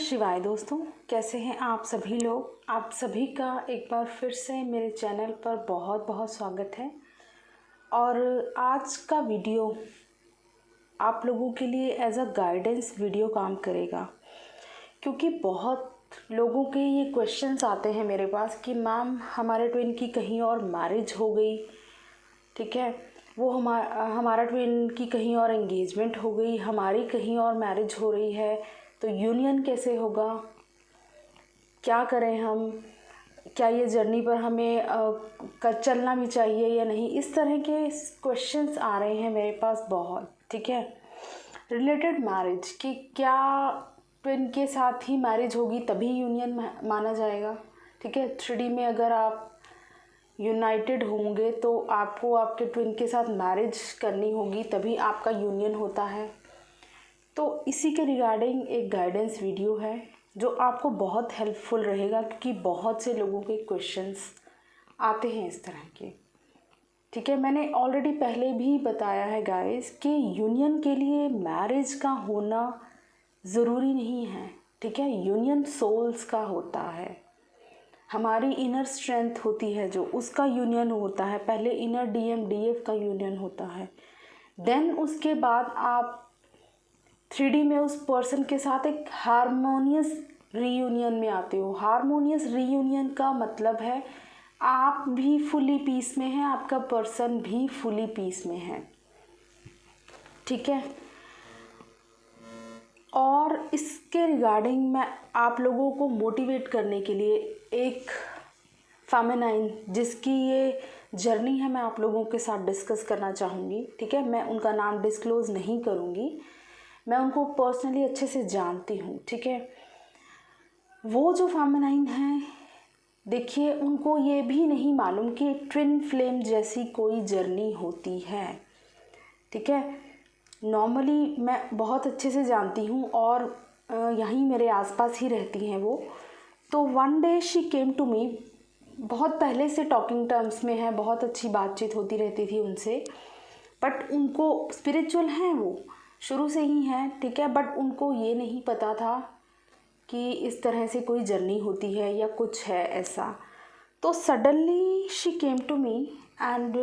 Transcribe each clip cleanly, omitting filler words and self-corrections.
शिवाय दोस्तों, कैसे हैं आप सभी लोग। आप सभी का एक बार फिर से मेरे चैनल पर बहुत बहुत स्वागत है। और आज का वीडियो आप लोगों के लिए एज अ गाइडेंस वीडियो काम करेगा, क्योंकि बहुत लोगों के ये क्वेश्चंस आते हैं मेरे पास कि मैम हमारे ट्विन की कहीं और मैरिज हो गई, ठीक है, वो हमारा ट्विन की कहीं और एंगेजमेंट हो गई, हमारी कहीं और मैरिज हो रही है, तो यूनियन कैसे होगा, क्या करें हम, क्या ये जर्नी पर हमें चलना भी चाहिए या नहीं। इस तरह के क्वेश्चंस आ रहे हैं मेरे पास बहुत, ठीक है, रिलेटेड मैरिज कि क्या ट्विन के साथ ही मैरिज होगी तभी यूनियन माना जाएगा। ठीक है, 3D में अगर आप यूनाइटेड होंगे तो आपको आपके ट्विन के साथ मैरिज करनी होगी तभी आपका यूनियन होता है। तो इसी के रिगार्डिंग एक गाइडेंस वीडियो है जो आपको बहुत हेल्पफुल रहेगा, क्योंकि बहुत से लोगों के क्वेश्चंस आते हैं इस तरह के। ठीक है, मैंने ऑलरेडी पहले भी बताया है गाइस कि यूनियन के लिए मैरिज का होना ज़रूरी नहीं है। ठीक है, यूनियन सोल्स का होता है, हमारी इनर स्ट्रेंथ होती है जो, उसका यूनियन होता है। पहले इनर डीएम डीएफ का यूनियन होता है, देन उसके बाद आप 3D में उस पर्सन के साथ एक हारमोनियस रीयूनियन में आते हो। हारमोनियस रीयूनियन का मतलब है आप भी फुली पीस में हैं, आपका पर्सन भी फुली पीस में है। ठीक है, और इसके रिगार्डिंग मैं आप लोगों को मोटिवेट करने के लिए एक फेमिनाइन जिसकी ये जर्नी है मैं आप लोगों के साथ डिस्कस करना चाहूँगी। ठीक है, मैं उनका नाम डिस्क्लोज़ नहीं करूँगी, मैं उनको पर्सनली अच्छे से जानती हूँ। ठीक है, वो जो फेमिनाइन है, देखिए उनको ये भी नहीं मालूम कि ट्विन फ्लेम जैसी कोई जर्नी होती है। ठीक है, नॉर्मली मैं बहुत अच्छे से जानती हूँ और यहीं मेरे आसपास ही रहती हैं वो। तो one day she came to me, बहुत पहले से टॉकिंग टर्म्स में है, बहुत अच्छी बातचीत होती रहती थी उनसे, बट उनको स्पिरिचुअल हैं, वो शुरू से ही हैं। ठीक है, बट उनको ये नहीं पता था कि इस तरह से कोई जर्नी होती है या कुछ है ऐसा। तो suddenly she came to me and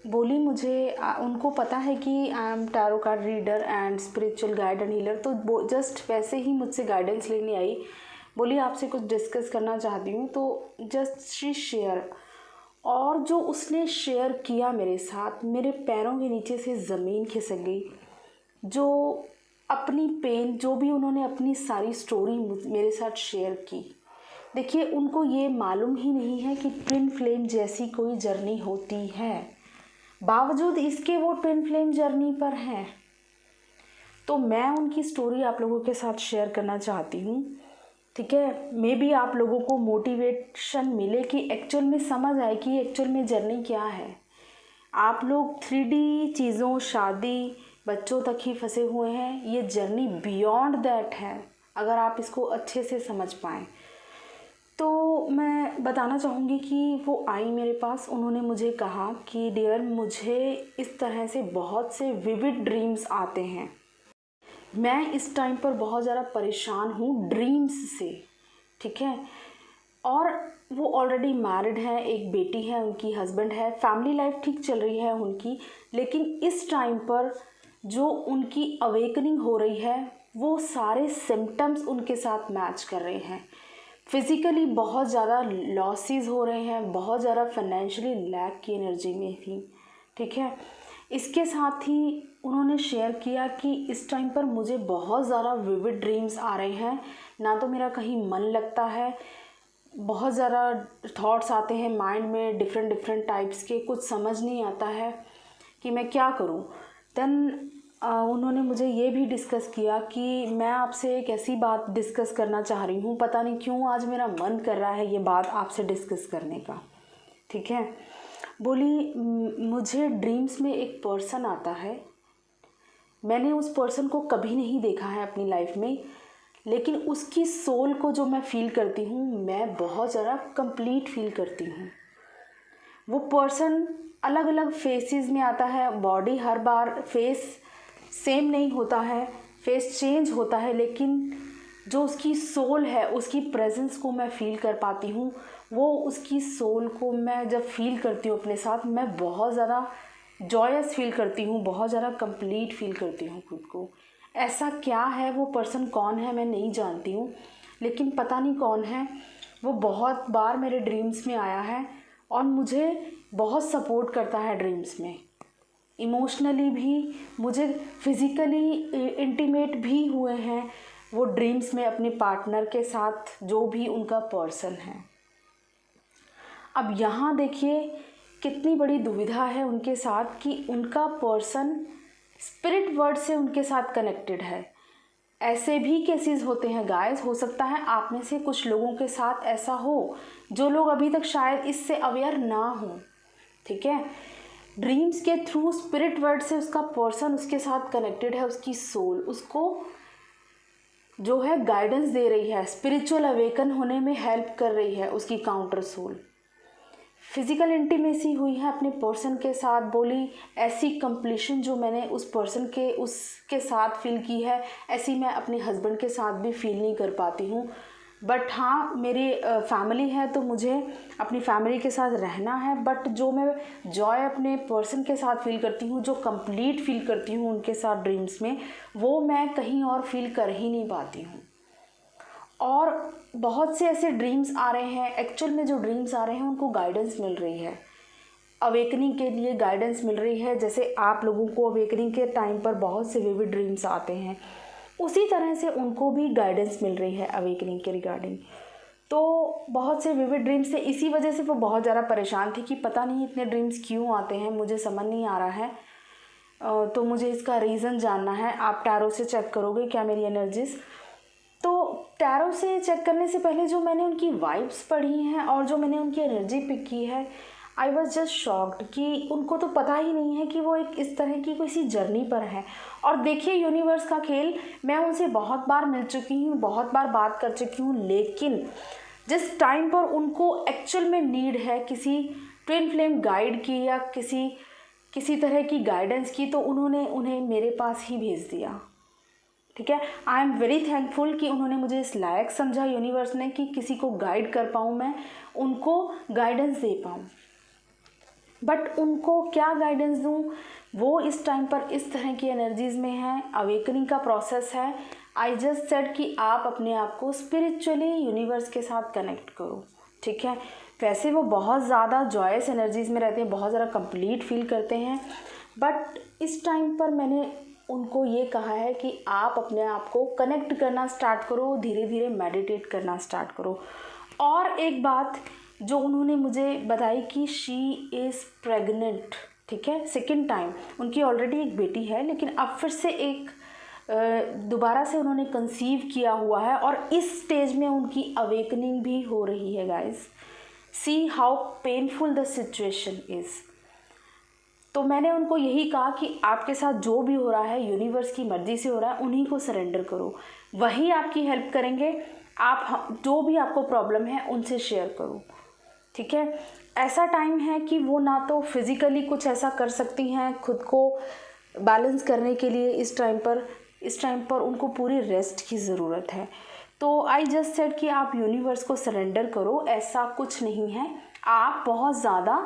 बोली मुझे, उनको पता है कि I am tarot card reader and spiritual guide and healer, तो वो जस्ट वैसे ही मुझसे गाइडेंस लेने आई। बोली आपसे कुछ डिस्कस करना चाहती हूँ, तो जस्ट शी शेयर। और जो उसने शेयर किया मेरे साथ, मेरे पैरों के नीचे से ज़मीन खिसक गई। जो अपनी पेन, जो भी उन्होंने अपनी सारी स्टोरी मेरे साथ शेयर की, देखिए उनको ये मालूम ही नहीं है कि ट्विन फ्लेम जैसी कोई जर्नी होती है, बावजूद इसके वो ट्विन फ्लेम जर्नी पर हैं। तो मैं उनकी स्टोरी आप लोगों के साथ शेयर करना चाहती हूँ। ठीक है, मे बी आप लोगों को मोटिवेशन मिले कि एक्चुअल में समझ आए कि एक्चुअल में जर्नी क्या है। आप लोग 3D चीज़ों, शादी, बच्चों तक ही फंसे हुए हैं, ये जर्नी बियॉन्ड दैट है, अगर आप इसको अच्छे से समझ पाएँ। तो मैं बताना चाहूँगी कि वो आई मेरे पास, उन्होंने मुझे कहा कि डियर मुझे इस तरह से बहुत से विविड ड्रीम्स आते हैं, मैं इस टाइम पर बहुत ज़्यादा परेशान हूँ ड्रीम्स से। ठीक है, और वो ऑलरेडी मैरिड हैं, एक बेटी है उनकी, हस्बैंड है, फैमिली लाइफ ठीक चल रही है उनकी, लेकिन इस टाइम पर जो उनकी अवेकनिंग हो रही है वो सारे सिम्टम्स उनके साथ मैच कर रहे हैं। फिज़िकली बहुत ज़्यादा लॉसेस हो रहे हैं, बहुत ज़्यादा फाइनेंशियली लैक की एनर्जी में थी। ठीक है, इसके साथ ही उन्होंने शेयर किया कि इस टाइम पर मुझे बहुत ज़्यादा विविड ड्रीम्स आ रहे हैं, ना तो मेरा कहीं मन लगता है, बहुत ज़्यादा थॉट्स आते हैं माइंड में, डिफरेंट डिफरेंट टाइप्स के, कुछ समझ नहीं आता है कि मैं क्या करूं। देन उन्होंने मुझे ये भी डिस्कस किया कि मैं आपसे एक ऐसी बात डिस्कस करना चाह रही हूँ, पता नहीं क्यों आज मेरा मन कर रहा है ये बात आपसे डिस्कस करने का। ठीक है, बोली मुझे ड्रीम्स में एक पर्सन आता है, मैंने उस पर्सन को कभी नहीं देखा है अपनी लाइफ में, लेकिन उसकी सोल को जो मैं फ़ील करती हूँ, मैं बहुत ज़्यादा कंप्लीट फील करती हूँ। वो पर्सन अलग अलग फेसेस में आता है, बॉडी हर बार फेस सेम नहीं होता है, फेस चेंज होता है, लेकिन जो उसकी सोल है उसकी प्रेजेंस को मैं फ़ील कर पाती हूँ। वो उसकी सोल को मैं जब फील करती हूँ अपने साथ, मैं बहुत ज़्यादा जॉयस फील करती हूँ, बहुत ज़्यादा कंप्लीट फील करती हूँ खुद को। ऐसा क्या है, वो पर्सन कौन है मैं नहीं जानती हूँ, लेकिन पता नहीं कौन है, वो बहुत बार मेरे ड्रीम्स में आया है और मुझे बहुत सपोर्ट करता है ड्रीम्स में, इमोशनली भी, मुझे फिज़िकली इंटीमेट भी हुए हैं वो ड्रीम्स में अपने पार्टनर के साथ, जो भी उनका पर्सन है। अब यहाँ देखिए कितनी बड़ी दुविधा है उनके साथ कि उनका पर्सन स्पिरिट वर्ल्ड से उनके साथ कनेक्टेड है। ऐसे भी केसेस होते हैं गाइस, हो सकता है आप में से कुछ लोगों के साथ ऐसा हो, जो लोग अभी तक शायद इससे अवेयर ना हो। ठीक है, ड्रीम्स के थ्रू स्पिरिट वर्ल्ड से उसका पर्सन उसके साथ कनेक्टेड है, उसकी सोल उसको जो है गाइडेंस दे रही है, स्पिरिचुअल अवेकन होने में हेल्प कर रही है उसकी काउंटर सोल। फिज़िकल इंटीमेसी हुई है अपने पर्सन के साथ, बोली ऐसी कंप्लीशन जो मैंने उस पर्सन के उसके साथ फील की है, ऐसी मैं अपने हस्बैंड के साथ भी फील नहीं कर पाती हूँ। बट हाँ, मेरी फैमिली है तो मुझे अपनी फैमिली के साथ रहना है, बट जो मैं जॉय अपने पर्सन के साथ फील करती हूँ, जो कंप्लीट फील करती हूँ उनके साथ ड्रीम्स में, वो मैं कहीं और फील कर ही नहीं पाती हूँ। और बहुत से ऐसे ड्रीम्स आ रहे हैं, एक्चुअल में जो ड्रीम्स आ रहे हैं उनको गाइडेंस मिल रही है, अवेकनिंग के लिए गाइडेंस मिल रही है। जैसे आप लोगों को अवेकनिंग के टाइम पर बहुत से विविड ड्रीम्स आते हैं, उसी तरह से उनको भी गाइडेंस मिल रही है अवेकनिंग के रिगार्डिंग। तो बहुत से विविड ड्रीम्स थे, इसी वजह से वो बहुत ज़्यादा परेशान थी कि पता नहीं इतने ड्रीम्स क्यों आते हैं, मुझे समझ नहीं आ रहा है। तो मुझे इसका रीज़न जानना है। आप टैरो से चेक करोगे क्या मेरी एनर्जीज़? तो टैरो से चेक करने से पहले जो मैंने उनकी वाइब्स पढ़ी हैं और जो मैंने उनकी एनर्जी पिक की है, आई वॉज जस्ट शॉक्ड कि उनको तो पता ही नहीं है कि वो एक इस तरह की कोई सी जर्नी पर है। और देखिए यूनिवर्स का खेल, मैं उनसे बहुत बार मिल चुकी हूँ, बहुत बार बात कर चुकी हूँ, लेकिन जिस टाइम पर उनको एक्चुअल में नीड है किसी ट्विन फ्लेम गाइड की या किसी तरह की गाइडेंस की, तो उन्होंने उन्हें मेरे पास ही भेज दिया। ठीक है, आई एम वेरी थैंकफुल कि उन्होंने मुझे इस लायक समझा यूनिवर्स ने कि किसी को गाइड कर पाऊँ, मैं उनको गाइडेंस दे पाऊँ। बट उनको क्या गाइडेंस दूँ, वो इस टाइम पर इस तरह की एनर्जीज़ में हैं, अवेकनिंग का प्रोसेस है। आई जस्ट सेड कि आप अपने आप को स्पिरिचुअली यूनिवर्स के साथ कनेक्ट करो। ठीक है, वैसे वो बहुत ज़्यादा जॉयस एनर्जीज़ में रहते हैं, बहुत ज़्यादा कंप्लीट फील करते हैं, बट इस टाइम पर मैंने उनको ये कहा है कि आप अपने आप को कनेक्ट करना स्टार्ट करो, धीरे धीरे मेडिटेट करना स्टार्ट करो। और एक बात जो उन्होंने मुझे बताई कि शी इज़ प्रेग्नेंट। ठीक है, सेकेंड टाइम, उनकी ऑलरेडी एक बेटी है, लेकिन अब फिर से एक दोबारा से उन्होंने कंसीव किया हुआ है और इस स्टेज में उनकी अवेकनिंग भी हो रही है guys. See how painful the situation is. तो मैंने उनको यही कहा कि आपके साथ जो भी हो रहा है यूनिवर्स की मर्ज़ी से हो रहा है, उन्हीं को सरेंडर करो, वही आपकी हेल्प करेंगे। आप जो भी आपको प्रॉब्लम है उनसे शेयर करो। ठीक है, ऐसा टाइम है कि वो ना तो फिज़िकली कुछ ऐसा कर सकती हैं खुद को बैलेंस करने के लिए, इस टाइम पर उनको पूरी रेस्ट की ज़रूरत है। तो आई जस्ट सेड कि आप यूनिवर्स को सरेंडर करो, ऐसा कुछ नहीं है, आप बहुत ज़्यादा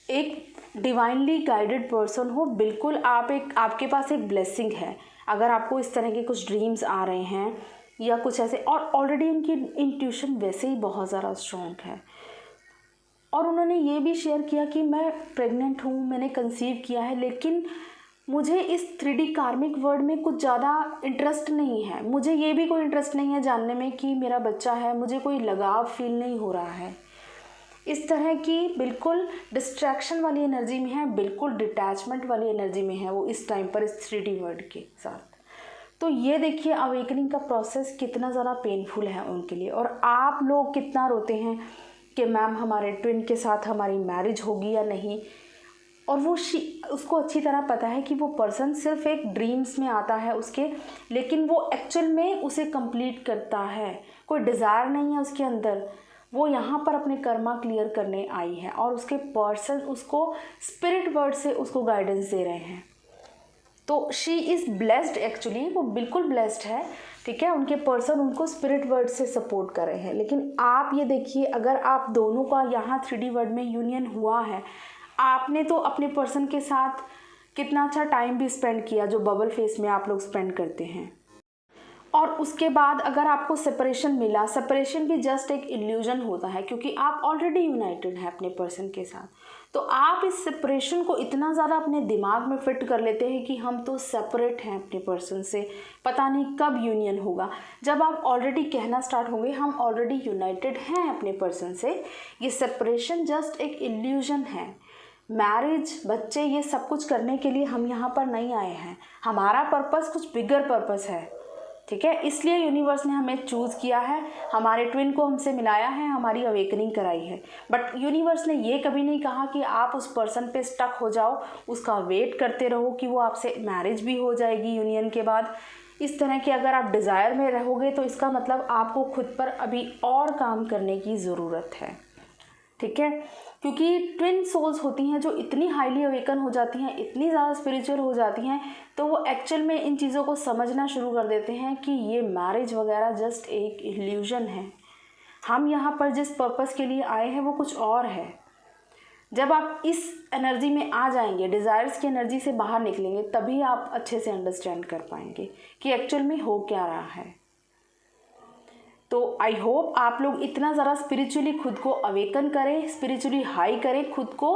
एक डिवाइनली गाइडेड पर्सन हो। बिल्कुल आपके पास एक ब्लेसिंग है अगर आपको इस तरह के कुछ ड्रीम्स आ रहे हैं या कुछ ऐसे, और ऑलरेडी उनकी इंट्यूशन वैसे ही बहुत ज़्यादा स्ट्रॉन्ग है। और उन्होंने ये भी शेयर किया कि मैं प्रेग्नेंट हूँ, मैंने कंसीव किया है, लेकिन मुझे इस 3D कार्मिक वर्ल्ड में कुछ ज़्यादा इंटरेस्ट नहीं है। मुझे ये भी कोई इंटरेस्ट नहीं है जानने में कि मेरा बच्चा है, मुझे कोई लगाव फील नहीं हो रहा है। इस तरह की बिल्कुल डिस्ट्रैक्शन वाली एनर्जी में है, बिल्कुल डिटैचमेंट वाली एनर्जी में है वो इस टाइम पर इस 3D वर्ल्ड के साथ। तो ये देखिए अवेकनिंग का प्रोसेस कितना ज़्यादा पेनफुल है उनके लिए। और आप लोग कितना रोते हैं कि मैम हमारे ट्विन के साथ हमारी मैरिज होगी या नहीं, और वो उसको अच्छी तरह पता है कि वो पर्सन सिर्फ एक ड्रीम्स में आता है उसके, लेकिन वो एक्चुअल में उसे कंप्लीट करता है, कोई डिज़ायर नहीं है उसके अंदर। वो यहाँ पर अपने कर्मा क्लियर करने आई है और उसके पर्सन उसको स्पिरिट वर्ल्ड से उसको गाइडेंस दे रहे हैं। तो शी इज़ ब्लेस्ड, एक्चुअली वो बिल्कुल ब्लेस्ड है, ठीक है। उनके पर्सन उनको स्पिरिट वर्ड से सपोर्ट कर रहे हैं। लेकिन आप ये देखिए, अगर आप दोनों का यहाँ 3D वर्ड में यूनियन हुआ है, आपने तो अपने पर्सन के साथ कितना अच्छा टाइम भी स्पेंड किया, जो बबल फेस में आप लोग स्पेंड करते हैं, और उसके बाद अगर आपको सेपरेशन मिला, सेपरेशन भी जस्ट एक इल्यूजन होता है, क्योंकि आप ऑलरेडी यूनाइटेड हैं अपने पर्सन के साथ। तो आप इस सेपरेशन को इतना ज़्यादा अपने दिमाग में फिट कर लेते हैं कि हम तो सेपरेट हैं अपने पर्सन से, पता नहीं कब यूनियन होगा। जब आप ऑलरेडी कहना स्टार्ट होंगे हम ऑलरेडी यूनाइटेड हैं अपने पर्सन से, ये सेपरेशन जस्ट एक इल्यूजन है। मैरिज, बच्चे, ये सब कुछ करने के लिए हम यहाँ पर नहीं आए हैं। हमारा पर्पस कुछ बिगर पर्पस है, ठीक है। इसलिए यूनिवर्स ने हमें चूज़ किया है, हमारे ट्विन को हमसे मिलाया है, हमारी अवेकनिंग कराई है। बट यूनिवर्स ने ये कभी नहीं कहा कि आप उस पर्सन पे स्टक हो जाओ, उसका वेट करते रहो कि वो आपसे मैरिज भी हो जाएगी यूनियन के बाद। इस तरह के अगर आप डिज़ायर में रहोगे तो इसका मतलब आपको खुद पर अभी और काम करने की ज़रूरत है, ठीक है। क्योंकि ट्विन सोल्स होती हैं जो इतनी हाईली अवेकन हो जाती हैं, इतनी ज़्यादा स्पिरिचुअल हो जाती हैं, तो वो एक्चुअल में इन चीज़ों को समझना शुरू कर देते हैं कि ये मैरिज वगैरह जस्ट एक इल्यूजन है। हम यहाँ पर जिस पर्पस के लिए आए हैं वो कुछ और है। जब आप इस एनर्जी में आ जाएंगे, डिज़ायर्स की एनर्जी से बाहर निकलेंगे, तभी आप अच्छे से अंडरस्टैंड कर पाएंगे कि एक्चुअल में हो क्या रहा है। तो आई होप आप लोग इतना ज़रा स्पिरिचुअली खुद को अवेकन करें, स्पिरिचुअली हाई करें, खुद को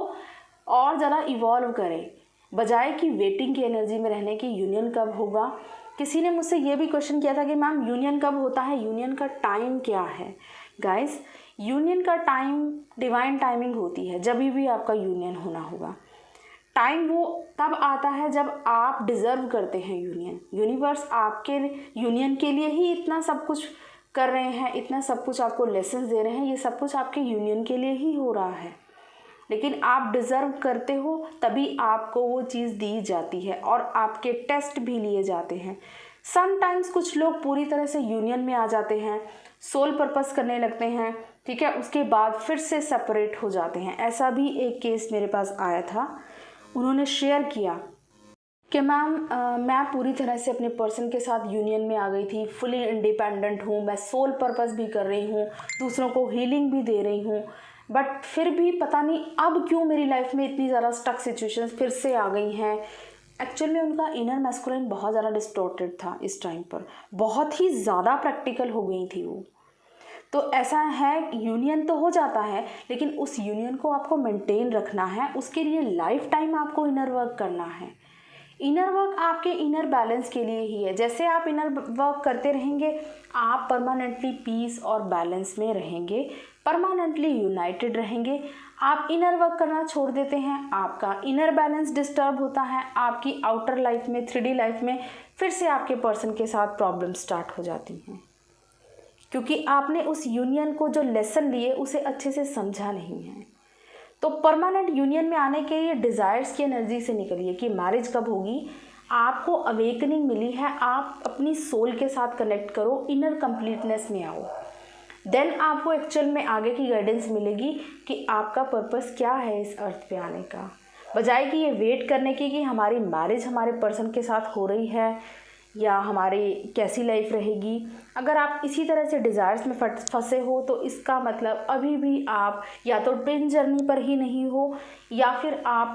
और ज़रा इवॉल्व करें, बजाय कि वेटिंग की एनर्जी में रहने की यूनियन कब होगा। किसी ने मुझसे ये भी क्वेश्चन किया था कि मैम यूनियन कब होता है, यूनियन का टाइम क्या है। गाइस, यूनियन का टाइम डिवाइन टाइमिंग होती है, जब भी आपका यूनियन होना होगा। टाइम वो तब आता है जब आप डिज़र्व करते हैं यूनियन। यूनिवर्स आपके यूनियन के लिए ही इतना सब कुछ कर रहे हैं, इतना सब कुछ आपको लेसन्स दे रहे हैं, ये सब कुछ आपके यूनियन के लिए ही हो रहा है। लेकिन आप डिज़र्व करते हो तभी आपको वो चीज़ दी जाती है और आपके टेस्ट भी लिए जाते हैं। समटाइम्स कुछ लोग पूरी तरह से यूनियन में आ जाते हैं, सोल पर्पस करने लगते हैं, ठीक है, उसके बाद फिर से सेपरेट हो जाते हैं। ऐसा भी एक केस मेरे पास आया था, उन्होंने शेयर किया कि मैम मैं पूरी तरह से अपने पर्सन के साथ यूनियन में आ गई थी, फुली इंडिपेंडेंट हूँ, मैं सोल पर्पस भी कर रही हूँ, दूसरों को हीलिंग भी दे रही हूँ, बट फिर भी पता नहीं अब क्यों मेरी लाइफ में इतनी ज़्यादा स्टक सिचुएशंस फिर से आ गई हैं। एक्चुअल में उनका इनर मैस्कुलिन बहुत ज़्यादा डिस्टॉर्टेड था इस टाइम पर, बहुत ही ज़्यादा प्रैक्टिकल हो गई थी वो। तो ऐसा है, यूनियन तो हो जाता है, लेकिन उस यूनियन को आपको मेंटेन रखना है, उसके लिए लाइफ टाइम आपको इनर वर्क करना है। इनर वर्क आपके इनर बैलेंस के लिए ही है। जैसे आप इनर वर्क करते रहेंगे, आप परमानेंटली पीस और बैलेंस में रहेंगे, परमानेंटली यूनाइटेड रहेंगे। आप इनर वर्क करना छोड़ देते हैं, आपका इनर बैलेंस डिस्टर्ब होता है, आपकी आउटर लाइफ में, 3D लाइफ में फिर से आपके पर्सन के साथ प्रॉब्लम स्टार्ट हो जाती हैं, क्योंकि आपने उस यूनियन को जो लेसन लिए उसे अच्छे से समझा नहीं है। तो परमानेंट यूनियन में आने के लिए डिज़ायर्स की एनर्जी से निकलिए कि मैरिज कब होगी, आपको अवेकनिंग मिली है, आप अपनी सोल के साथ कनेक्ट करो, इनर कंप्लीटनेस में आओ, देन आपको एक्चुअल में आगे की गाइडेंस मिलेगी कि आपका पर्पस क्या है इस अर्थ पे आने का। बजाय कि ये वेट करने की कि हमारी मैरिज हमारे पर्सन के साथ हो रही है या हमारी कैसी लाइफ रहेगी। अगर आप इसी तरह से डिज़ायर्स में फंसे हो तो इसका मतलब अभी भी आप या तो ट्विन जर्नी पर ही नहीं हो, या फिर आप